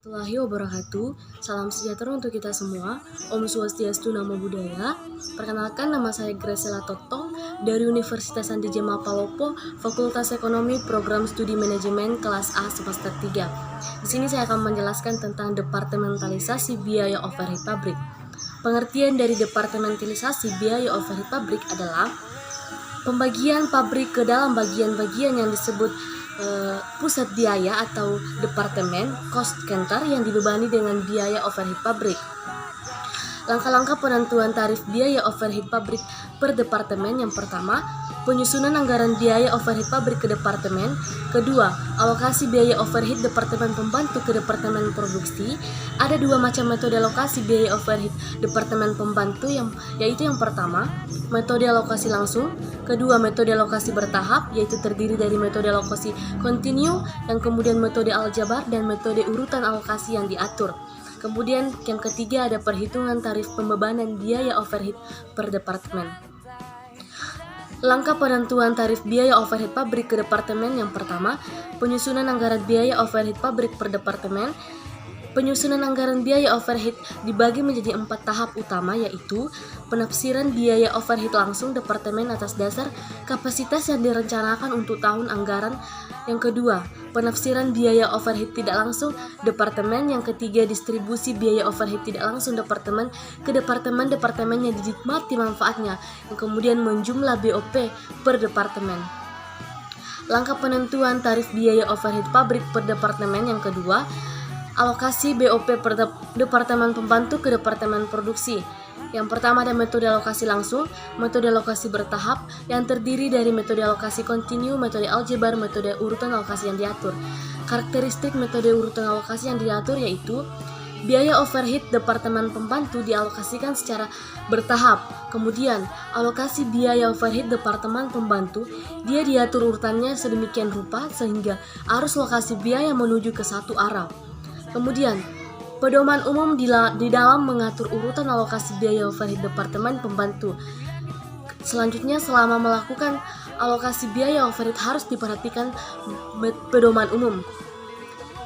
Warahmatullahi wabarakatuh. Salam sejahtera untuk kita semua. Om Swastiastu, Namo Buddhaya. Perkenalkan, nama saya Graciela Totong dari Universitas Andi Jema Palopo, Fakultas Ekonomi, Program Studi Manajemen kelas A semester 3. Di sini saya akan menjelaskan tentang departementalisasi biaya overhead pabrik. Pengertian dari departementalisasi biaya overhead pabrik adalah pembagian pabrik ke dalam bagian-bagian yang disebut pusat biaya atau departemen cost center yang dibebani dengan biaya overhead pabrik. Langkah-langkah penentuan tarif biaya overhead pabrik per departemen: yang pertama, penyusunan anggaran biaya overhead pabrik ke departemen. Kedua, alokasi biaya overhead departemen pembantu ke departemen produksi. Ada dua macam metode alokasi biaya overhead departemen pembantu, yaitu yang pertama, metode alokasi langsung. Kedua, metode alokasi bertahap, yaitu terdiri dari metode alokasi kontinu, yang kemudian metode aljabar, dan metode urutan alokasi yang diatur. Kemudian yang ketiga ada perhitungan tarif pembebanan biaya overhead per departemen. Langkah penentuan tarif biaya overhead pabrik ke departemen: yang pertama, penyusunan anggaran biaya overhead pabrik per departemen. Penyusunan anggaran biaya overhead dibagi menjadi 4 tahap utama, yaitu penafsiran biaya overhead langsung departemen atas dasar kapasitas yang direncanakan untuk tahun anggaran. Yang kedua, penafsiran biaya overhead tidak langsung departemen. Yang ketiga, distribusi biaya overhead tidak langsung departemen ke departemen-departemen yang dinikmati manfaatnya, yang kemudian menjumlah BOP per departemen. Langkah penentuan tarif biaya overhead pabrik per departemen: yang kedua, alokasi BOP per departemen pembantu ke departemen produksi. Yang pertama ada metode alokasi langsung, metode alokasi bertahap yang terdiri dari metode alokasi kontinu, metode aljabar, metode urutan alokasi yang diatur. Karakteristik metode urutan alokasi yang diatur yaitu biaya overhead departemen pembantu dialokasikan secara bertahap. Kemudian, alokasi biaya overhead departemen pembantu dia diatur urutannya sedemikian rupa sehingga arus lokasi biaya menuju ke satu arah. Kemudian, pedoman umum di dalam mengatur urutan alokasi biaya overhead departemen pembantu. Selanjutnya, selama melakukan alokasi biaya overhead harus diperhatikan pedoman umum.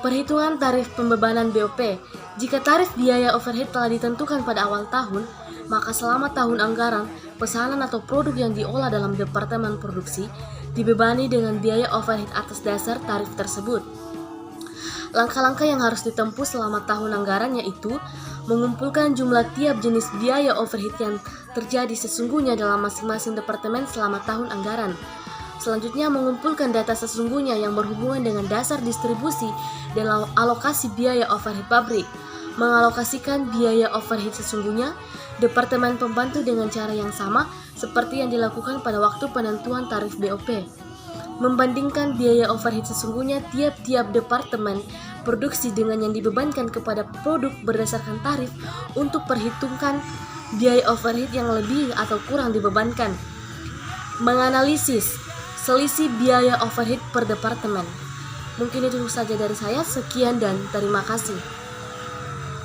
Perhitungan tarif pembebanan BOP. Jika tarif biaya overhead telah ditentukan pada awal tahun, maka selama tahun anggaran, pesanan atau produk yang diolah dalam departemen produksi dibebani dengan biaya overhead atas dasar tarif tersebut. Langkah-langkah yang harus ditempuh selama tahun anggaran yaitu mengumpulkan jumlah tiap jenis biaya overhead yang terjadi sesungguhnya dalam masing-masing departemen selama tahun anggaran. Selanjutnya, mengumpulkan data sesungguhnya yang berhubungan dengan dasar distribusi dan alokasi biaya overhead pabrik. Mengalokasikan biaya overhead sesungguhnya departemen pembantu dengan cara yang sama seperti yang dilakukan pada waktu penentuan tarif BOP. Membandingkan biaya overhead sesungguhnya tiap-tiap departemen produksi dengan yang dibebankan kepada produk berdasarkan tarif untuk perhitungkan biaya overhead yang lebih atau kurang dibebankan. Menganalisis selisih biaya overhead per departemen. Mungkin itu saja dari saya. Sekian dan terima kasih.